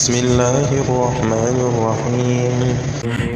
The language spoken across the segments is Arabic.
بسم الله الرحمن الرحيم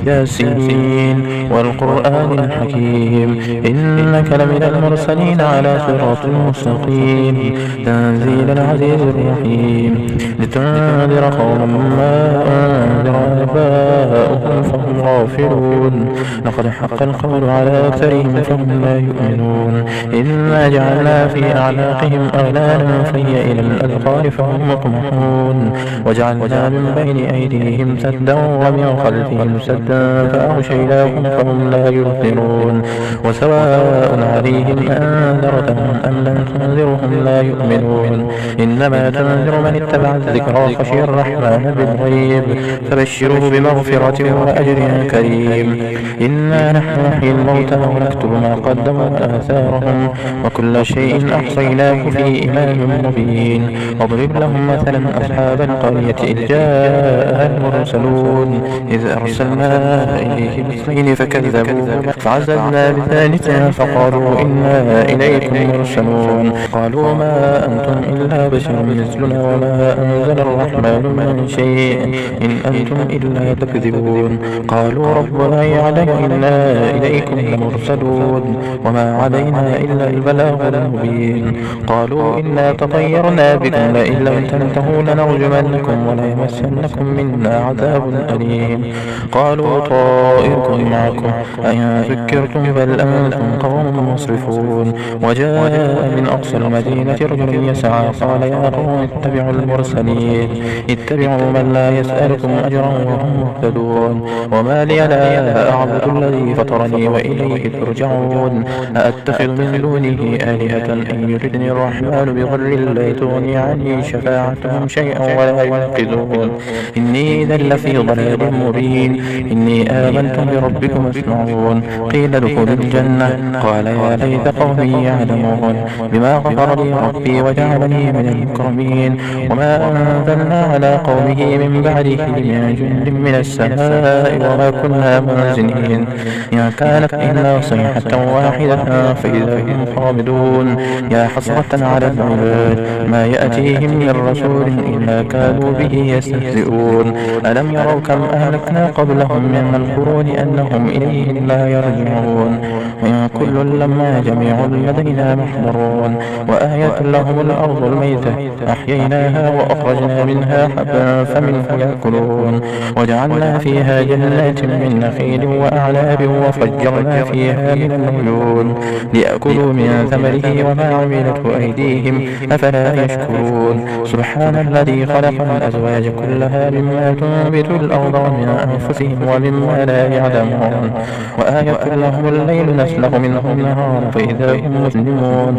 ياسين والقرآن الحكيم إنك لمن المرسلين على صراط مستقيم تنزيل العزيز الرحيم لتنذر قوما ما أنذر آباؤهم فهم غافلون لقد حق القول على أكثرهم فهم لا يؤمنون إنا جعلنا في أعناقهم أغلالا فهي إلى الأذقان فهم مقمحون وجعلنا من بين أيديهم سدا ومن خلفهم سدا فأغشيناهم فهم لا يبصرون وسواء عليهم أنذرتهم أم لم تنذرهم لا يؤمنون إنما تنذر من اتبع الذكر وخشي الرحمن بالغيب فبشره بمغفرة وأجر كريم إنا نحن نحيي الموتى ونكتب ما قدموا وآثارهم وكل شيء أحصيناه في إمام مبين واضرب لهم مثلا أصحاب القرية إذ جاءها المرسلون إذ أرسلنا إليهم اثنين فكذبوا فعززنا بثالث فقالوا إنا إليكم مرسلون قالوا ما أنتم إلا بشر مثلنا وما أنزل الرحمن من شيء إن أنتم إلا تكذبون قالوا ربنا يعلم إنا إليكم لمرسلون وما علينا إلا البلاغ المبين قالوا إنا تطيرنا بكم لئن لم تنتهوا لنرجمنكم وليمسنكم منا عذاب أليم قالوا طائركم معكم أئن ذكرتم بل أنتم قوم مسرفون وجاء من أقصى المدينة رجل يسعى قال يا قوم اتبعوا المرسلين اتبعوا من لا يسألكم أجرا وهم مهتدون وما لي لا أعبد الذي فطرني وإليه ترجعون أأتخذ من دونه آلهة إن يردني الرحمن بضر لا تغني عني شفاعتهم شيئا ولا ينقذون إني إذا لفي ضلال مبين إني آمنت بربكم اسمعون قيل ادخلوا الجنة قال يا ليت قومي يعلمون بما غفر لي ربي وجعلني من المكرمين وما أنزلنا على قومه من بعده من جند من السماء وما كنا منزلين إن كانت إلا صيحة واحدة فإذا هم خامدون يا حسرة على العباد ما يأتيهم من رسول إلا كانوا به يستهزئون ألم يروا كم أهلكنا قبلهم من القرون أنهم إليهم لا يرجعون وإن كل لما جميع لدينا محضرون وآية لهم الأرض الميتة أحييناها وأخرجنا منها حبا فمنه يأكلون وجعلنا فيها جنات من نخيل وأعناب وفجرنا فيها من العيون ليأكلوا من ثمره وما عملته أيديهم أفلا يشكرون سبحان الذي خلق الأزواج كلها مما تنبت الأرض ومن أنفسهم ومما لا يعلمون وآية لهم الليل نسلخ منه النهار فإذا هم مسلمون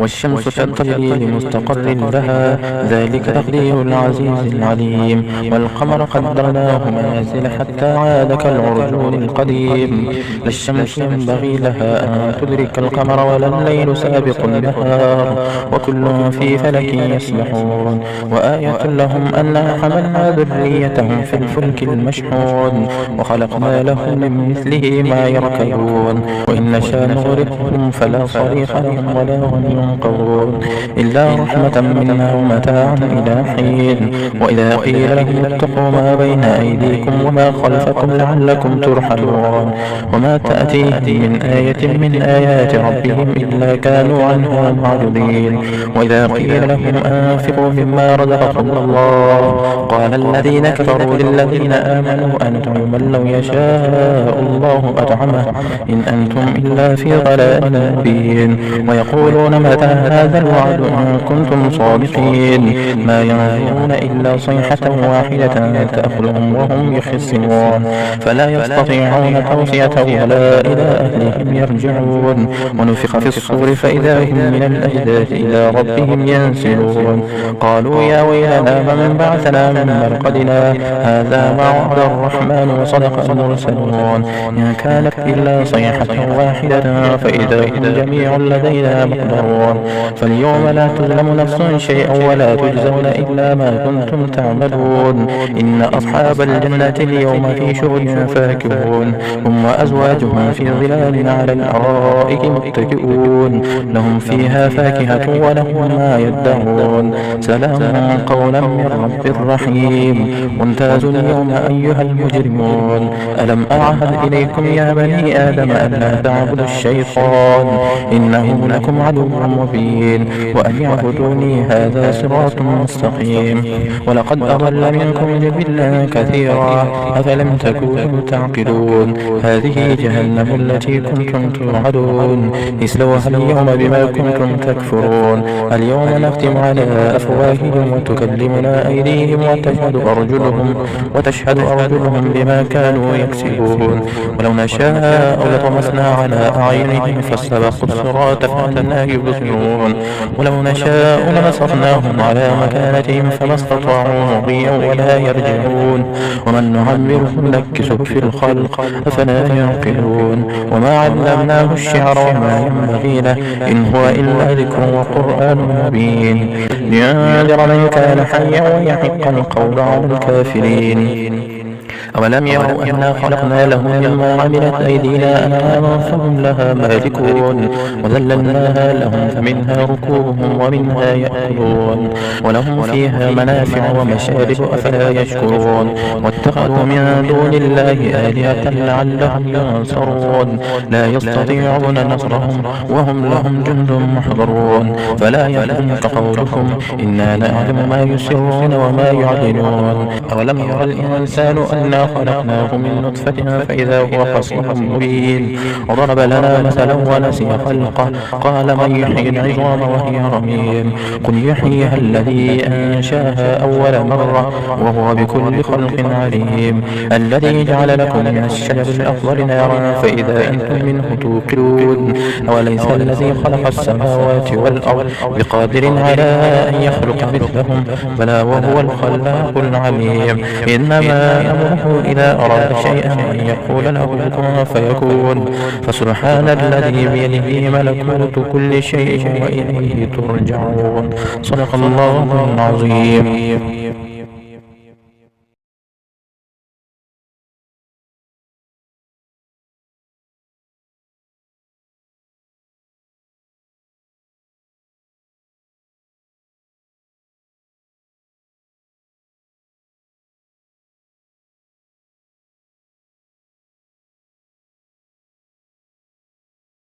والشمس تجري لمستقر لها ذلك تقدير العزيز العليم والقمر قدرناه منازل حتى عاد كالعرجون القديم لا الشمس ينبغي لها أن تدرك القمر ولا الليل سابق النهار وكل في فلك يسبحون وآية لهم أنا حملنا ذريتهم في الفلك المشحون وخلقنا لهم من مثله ما يركبون وإن نشاء نغرقهم فلا صريخ لهم ولا هم ينقضون إلا رحمة منا ومتاعا إلى حين وإذا قيل لهم اتقوا ما بين أيديكم وما خلفكم لعلكم ترحمون وما تأتيهم من آية من آيات ربهم إلا كانوا عنها معرضين وإذا قيل لهم أنفقوا مما رزقكم الله قال الذين كفروا للذين آمنوا أنتم من لو يشاء الله أطعمه إن أنتم إلا في ضلال مبين ويقولون متى هذا الوعد إن كنتم صادقين ما ينظرون إلا صيحة واحدة تأخذهم وهم يخصمون فلا يستطيعون توصية ولا إلى أهلهم يرجعون ونفخ في الصور فإذا هم من الأجداث إلى ربهم ينسلون قالوا يا ويلنا من بعثنا من مرقدنا هذا ما وعد الرحمن وصدق المرسلون إن كانت إلا صيحة واحدة فإذا هم جميع لدينا محضرون يدبرون. فاليوم لا تظلم نفس شيئا ولا تجزون إلا ما كنتم تعملون. إن أصحاب الجنة اليوم في شغل فاكهون، هم وأزواجهم في ظلال على الأرائك متكئون، لهم فيها فاكهة ولهم ما يدعون. سلام قولا من رب رحيم. وامتازوا اليوم أيها المجرمون. ألم أعهد إليكم يا بني آدم ألا تعبدوا الشيطان إنه لكم عدو مبين، وأن يعبدوني هذا صراط مستقيم. ولقد أضل منكم جبلا كثيرا أفلم تكونوا تعقلون. هذه جهنم التي كنتم توعدون اصلوها اليوم بما كنتم تكفرون. اليوم نختم على أفواههم وتكلمنا أيديهم وتشهد أرجلهم بما كانوا يكسبون. ولو نشاء لطمسنا على أعينهم فاستبقوا الصراط فأنى يبصرون. ولو نشاء لمسخناهم على مكانتهم فما استطاعوا مضيا ولا يرجعون. ومن نعمره نكسه في الخلق أفلا يعقلون. وما علمناه الشعر وما ينبغي له إن هو إلا ذكر وقرآن مبين لينذر من كان حيا ويحق القول على الكافرين. أولم يروا أنا خلقنا لهم مما عملت أيدينا أنعاما فهم لها مالكون وذللناها لهم فمنها ركوبهم ومنها يأكلون ولهم فيها منافع ومشارب أفلا يشكرون. واتخذوا من دون الله آلهة لعلهم ينصرون لا يستطيعون نصرهم وهم لهم جند محضرون. فلا يحزنك قولهم إنا نعلم ما يسرون وما يعلنون. أولم يرى الإنسان أنا خلقناه من نطفة فإذا هو خصيم مبين. وضرب لنا مثلا ونسي خلقه قال من يحيي العظام وهي رميم قل يحييها الذي أنشاها أول مرة وهو بكل خلق عليم. الذي جعل لكم من الشجر الأخضر نارا فإذا أنتم منه توقدون. أوليس الذي خلق السماوات والأرض بقادر على أن يخلق مثلهم بلى وهو الخلاق العليم. إنما أمره إذا أراد شيئا أن يقول له كن فيكون. فسبحان الذي بيده ملكوت كل شيء وإليه ترجعون. صدق الله العظيم.